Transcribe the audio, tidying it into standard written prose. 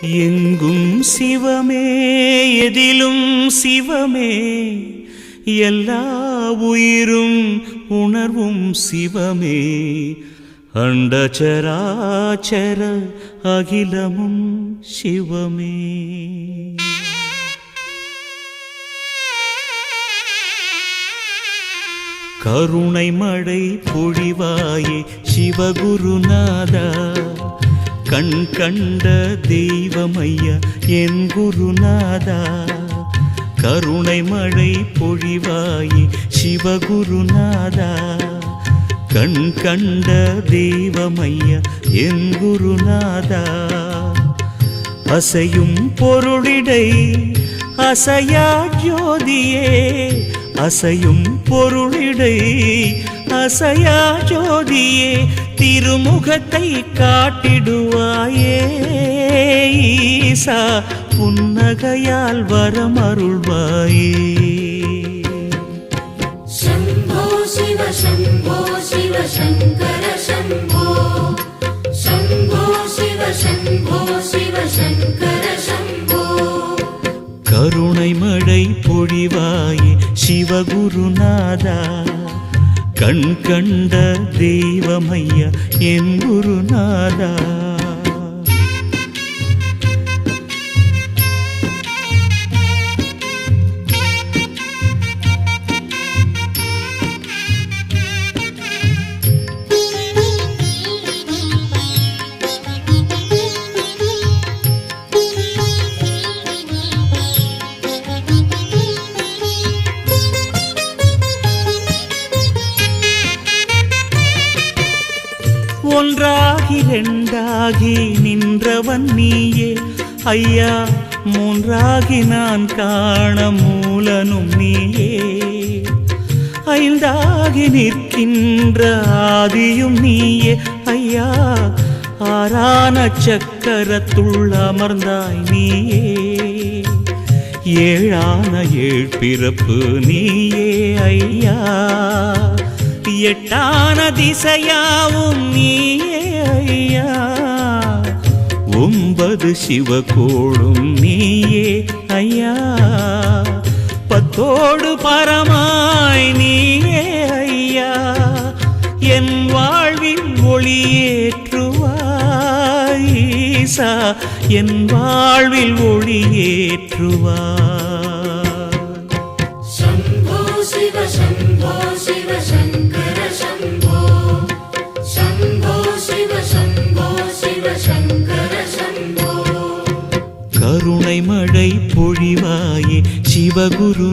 எங்கும் சிவமே எதிலும் சிவமே எல்லா உயிரும் உணர்வும் சிவமே அண்டசராசர அகிலமும் சிவமே. கருணை மழை பொழிவாயே சிவகுருநாதா, கண் கண்ட தெய்வமையா என் குருநாதா. கருணை மழை பொழிவாயே சிவகுருநாதா, கண் கண்ட தெய்வமையா என் குருநாதா. அசையும் பொருளிடை அசையா ஜோதியே, அசையும் பொருளிடை அசையா ஜோதியே, திருமுகத்தை காட்டிடுவாயே ஈசா, புன்னகையால் வரமருள்வாயே. शम्भो शिव शम्भो शिव शङ्कर शम्भो, शम्भो शिव शम्भो शिव शङ्कर शम्भो. கருணை மழை பொழிவாயே சிவகுருநாதா, கண் கண்ட தெய்வமையா என் குருநாதா. ஒன்றாகி இரண்டாகி நின்றவன் நீயே ஐயா, மூன்றாகி நான் காண மூலனும் நீயே. ஐந்தாகி நிற்கின்ற ஆதியும் நீயே ஐயா, ஆறான சக்கரத்துள் அமர்ந்தாய் நீயே. ஏழான ஏழ் பிறப்பு நீயே ஐயா, எட்டான திசையாவும் நீயே ஐயா. 9 சிவகோளும் நீயே ஐயா, 10 பரமாய் நீயே ஐயா. என் வாழ்வில் ஒளியேற்றுவாய் ஈசா, என் வாழ்வில் ஒளியேற்றுவாய். शम्भो शिव शम्भो शिव शङ्कर शम्भो, शम्भो शिव शम्भो शिव शङ्कर शम्भो. கருணை மழை பொழிவாயே சிவகுரு